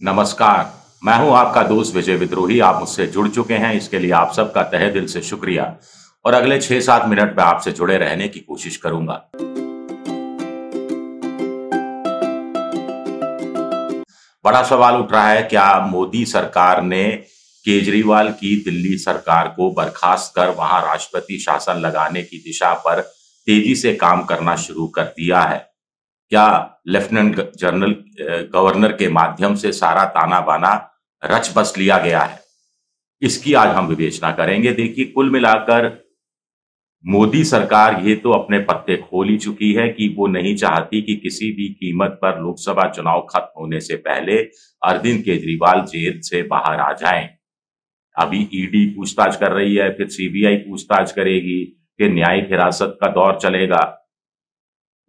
नमस्कार। मैं हूं आपका दोस्त विजय विद्रोही। आप मुझसे जुड़ चुके हैं, इसके लिए आप सबका तहे दिल से शुक्रिया। और अगले 6-7 मिनट में आपसे जुड़े रहने की कोशिश करूंगा। बड़ा सवाल उठ रहा है, क्या मोदी सरकार ने केजरीवाल की दिल्ली सरकार को बर्खास्त कर वहां राष्ट्रपति शासन लगाने की दिशा पर तेजी से काम करना शुरू कर दिया है? क्या लेफ्टिनेंट जनरल गवर्नर के माध्यम से सारा ताना बाना रच बस लिया गया है? इसकी आज हम विवेचना करेंगे। देखिए, कुल मिलाकर मोदी सरकार ये तो अपने पत्ते खोल ही चुकी है कि वो नहीं चाहती कि किसी भी कीमत पर लोकसभा चुनाव खत्म होने से पहले अरविंद केजरीवाल जेल से बाहर आ जाएं। अभी ईडी पूछताछ कर रही है, फिर सीबीआई पूछताछ करेगी, फिर न्यायिक हिरासत का दौर चलेगा।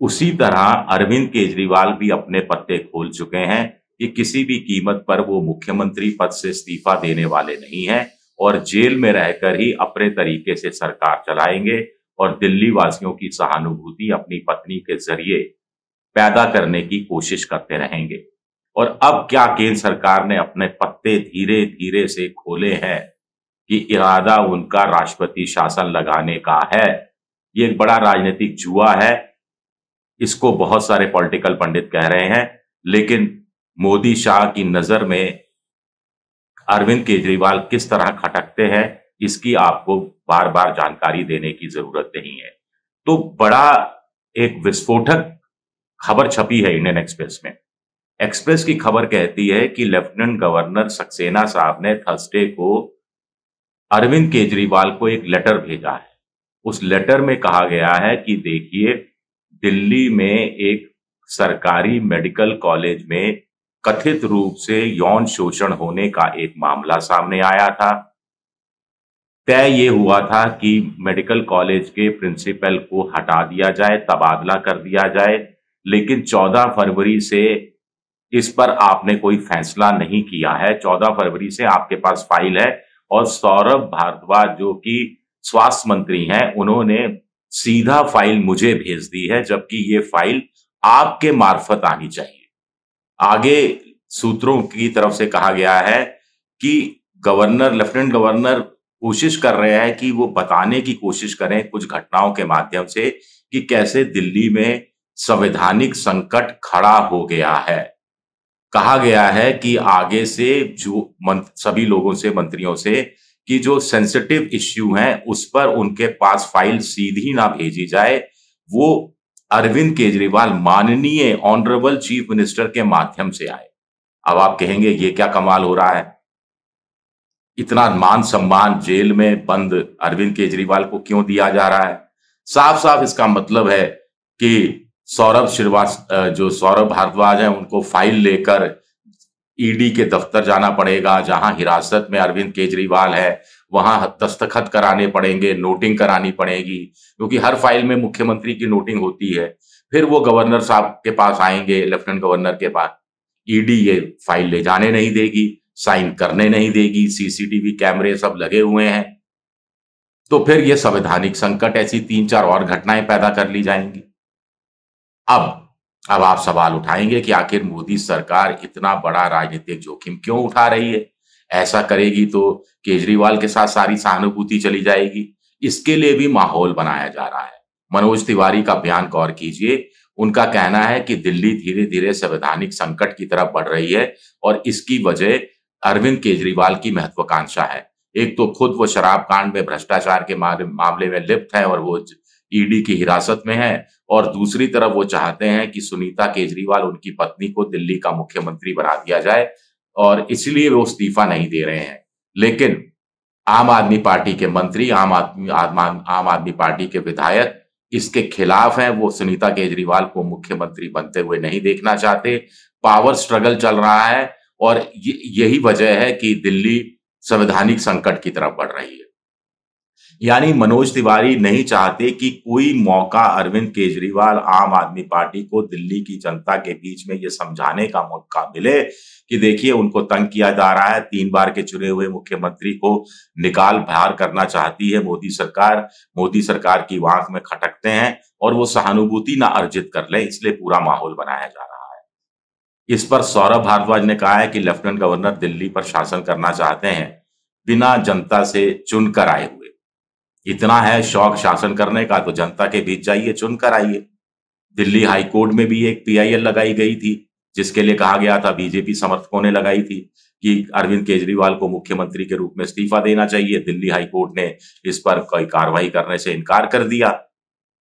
उसी तरह अरविंद केजरीवाल भी अपने पत्ते खोल चुके हैं कि किसी भी कीमत पर वो मुख्यमंत्री पद से इस्तीफा देने वाले नहीं हैं और जेल में रहकर ही अपने तरीके से सरकार चलाएंगे और दिल्ली वासियों की सहानुभूति अपनी पत्नी के जरिए पैदा करने की कोशिश करते रहेंगे। और अब क्या केंद्र सरकार ने अपने पत्ते धीरे धीरे से खोले हैं कि इरादा उनका राष्ट्रपति शासन लगाने का है। ये एक बड़ा राजनीतिक जुआ है, इसको बहुत सारे पॉलिटिकल पंडित कह रहे हैं, लेकिन मोदी शाह की नजर में अरविंद केजरीवाल किस तरह खटकते हैं, इसकी आपको बार बार जानकारी देने की जरूरत नहीं है। तो बड़ा एक विस्फोटक खबर छपी है इंडियन एक्सप्रेस में। एक्सप्रेस की खबर कहती है कि लेफ्टिनेंट गवर्नर सक्सेना साहब ने थर्सडे को अरविंद केजरीवाल को एक लेटर भेजा है। उस लेटर में कहा गया है कि देखिए, दिल्ली में एक सरकारी मेडिकल कॉलेज में कथित रूप से यौन शोषण होने का एक मामला सामने आया था। तय ये हुआ था कि मेडिकल कॉलेज के प्रिंसिपल को हटा दिया जाए, तबादला कर दिया जाए, लेकिन 14 फरवरी से इस पर आपने कोई फैसला नहीं किया है। 14 फरवरी से आपके पास फाइल है और सौरभ भारद्वाज जो कि स्वास्थ्य मंत्री हैं, उन्होंने सीधा फाइल मुझे भेज दी है, जबकि ये फाइल आपके मार्फत आनी चाहिए। आगे सूत्रों की तरफ से कहा गया है कि लेफ्टिनेंट गवर्नर कोशिश कर रहे हैं कि वो बताने की कोशिश करें कुछ घटनाओं के माध्यम से कि कैसे दिल्ली में संवैधानिक संकट खड़ा हो गया है। कहा गया है कि आगे से जो सभी लोगों से, मंत्रियों से, कि जो सेंसिटिव इश्यू हैं उस पर उनके पास फाइल सीधी ना भेजी जाए, वो अरविंद केजरीवाल माननीय ऑनरेबल चीफ मिनिस्टर के माध्यम से आए। अब आप कहेंगे ये क्या कमाल हो रहा है, इतना मान सम्मान जेल में बंद अरविंद केजरीवाल को क्यों दिया जा रहा है? साफ साफ इसका मतलब है कि जो सौरभ भारद्वाज है, उनको फाइल लेकर ईडी के दफ्तर जाना पड़ेगा, जहां हिरासत में अरविंद केजरीवाल है, वहां दस्तखत कराने पड़ेंगे, नोटिंग करानी पड़ेगी, क्योंकि हर फाइल में मुख्यमंत्री की नोटिंग होती है। फिर वो गवर्नर साहब के पास आएंगे, लेफ्टिनेंट गवर्नर के पास। ईडी ये फाइल ले जाने नहीं देगी, साइन करने नहीं देगी, सीसीटीवी कैमरे सब लगे हुए हैं। तो फिर ये संवैधानिक संकट, ऐसी 3-4 और घटनाएं पैदा कर ली जाएंगी। अब आप सवाल उठाएंगे कि आखिर मोदी सरकार इतना बड़ा राजनीतिक जोखिम क्यों उठा रही है? ऐसा करेगी तो केजरीवाल के साथ सारी सहानुभूति चली जाएगी। इसके लिए भी माहौल बनाया जा रहा है। मनोज तिवारी का बयान गौर कीजिए। उनका कहना है कि दिल्ली धीरे धीरे संवैधानिक संकट की तरफ बढ़ रही है और इसकी वजह अरविंद केजरीवाल की महत्वाकांक्षा है। एक तो खुद वो शराब कांड में, भ्रष्टाचार के मामले में लिप्त है और वो ईडी की हिरासत में है, और दूसरी तरफ वो चाहते हैं कि सुनीता केजरीवाल, उनकी पत्नी, को दिल्ली का मुख्यमंत्री बना दिया जाए और इसलिए वो इस्तीफा नहीं दे रहे हैं। लेकिन आम आदमी पार्टी के मंत्री, आम आदमी पार्टी के विधायक इसके खिलाफ हैं। वो सुनीता केजरीवाल को मुख्यमंत्री बनते हुए नहीं देखना चाहते। पावर स्ट्रगल चल रहा है और यही वजह है कि दिल्ली संवैधानिक संकट की तरफ बढ़ रही है। यानी मनोज तिवारी नहीं चाहते कि कोई मौका अरविंद केजरीवाल, आम आदमी पार्टी को दिल्ली की जनता के बीच में ये समझाने का मौका मिले कि देखिए, उनको तंग किया जा रहा है। 3 बार के चुने हुए मुख्यमंत्री को निकाल बाहर करना चाहती है मोदी सरकार। मोदी सरकार की आंख में खटकते हैं और वो सहानुभूति ना अर्जित कर ले, इसलिए पूरा माहौल बनाया जा रहा है। इस पर सौरभ भारद्वाज ने कहा है कि लेफ्टिनेंट गवर्नर दिल्ली पर शासन करना चाहते हैं, बिना जनता से चुनकर आए हुए। इतना है शौक शासन करने का तो जनता के बीच जाइए, चुनकर आइए। दिल्ली हाई कोर्ट में भी एक पीआईएल लगाई गई थी, जिसके लिए कहा गया था, बीजेपी समर्थकों ने लगाई थी कि अरविंद केजरीवाल को मुख्यमंत्री के रूप में इस्तीफा देना चाहिए। दिल्ली हाई कोर्ट ने इस पर कोई कार्रवाई करने से इनकार कर दिया।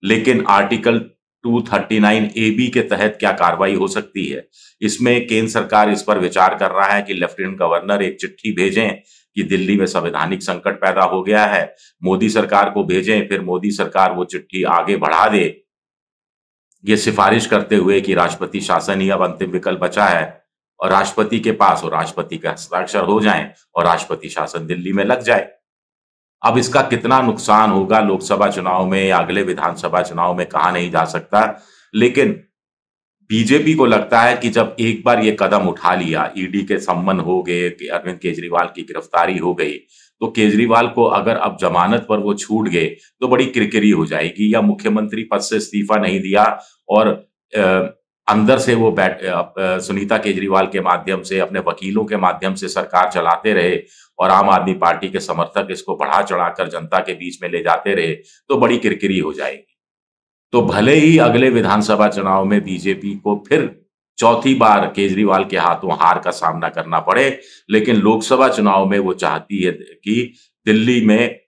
लेकिन आर्टिकल 239 एबी के तहत क्या कार्रवाई हो सकती है? इसमें केंद्र सरकार इस पर विचार कर रहा है कि लेफ्टिनेंट गवर्नर एक चिट्ठी भेजें कि दिल्ली में संवैधानिक संकट पैदा हो गया है, मोदी सरकार को भेजें, फिर मोदी सरकार वो चिट्ठी आगे बढ़ा दे, ये सिफारिश करते हुए कि राष्ट्रपति शासन ही अब अंतिम विकल्प बचा है और राष्ट्रपति के पास, और राष्ट्रपति का हस्ताक्षर हो जाए और राष्ट्रपति शासन दिल्ली में लग जाए। अब इसका कितना नुकसान होगा लोकसभा चुनाव में या अगले विधानसभा चुनाव में, कहा नहीं जा सकता। लेकिन बीजेपी को लगता है कि जब एक बार ये कदम उठा लिया, ईडी के सम्मन हो गए, कि अरविंद केजरीवाल की गिरफ्तारी हो गई, तो केजरीवाल को अगर अब जमानत पर वो छूट गए तो बड़ी किरकिरी हो जाएगी, या मुख्यमंत्री पद से इस्तीफा नहीं दिया और अंदर से वो सुनीता केजरीवाल के माध्यम से, अपने वकीलों के माध्यम से सरकार चलाते रहे और आम आदमी पार्टी के समर्थक इसको बढ़ा चढ़ाकर जनता के बीच में ले जाते रहे, तो बड़ी किरकिरी हो जाएगी। तो भले ही अगले विधानसभा चुनाव में बीजेपी को फिर चौथी बार केजरीवाल के हाथों हार का सामना करना पड़े, लेकिन लोकसभा चुनाव में वो चाहती है कि दिल्ली में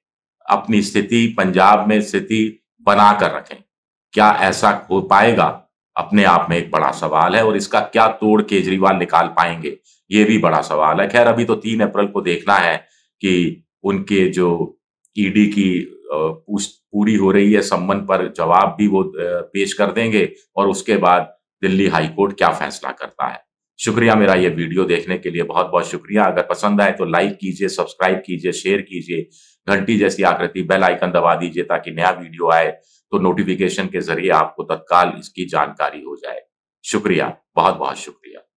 अपनी स्थिति, पंजाब में स्थिति बनाकर रखें। क्या ऐसा हो पाएगा? अपने आप में एक बड़ा सवाल है और इसका क्या तोड़ केजरीवाल निकाल पाएंगे, ये भी बड़ा सवाल है। खैर, अभी तो 3 अप्रैल को देखना है कि उनके जो ईडी की पूरी हो रही है सम्मन पर जवाब भी वो पेश कर देंगे और उसके बाद दिल्ली हाई कोर्ट क्या फैसला करता है। शुक्रिया, मेरा ये वीडियो देखने के लिए बहुत-बहुत शुक्रिया। अगर पसंद आए तो लाइक कीजिए, सब्सक्राइब कीजिए, शेयर कीजिए, घंटी जैसी आकृति बेल आइकन दबा दीजिए ताकि नया वीडियो आए तो नोटिफिकेशन के जरिए आपको तत्काल इसकी जानकारी हो जाए। शुक्रिया, बहुत-बहुत शुक्रिया।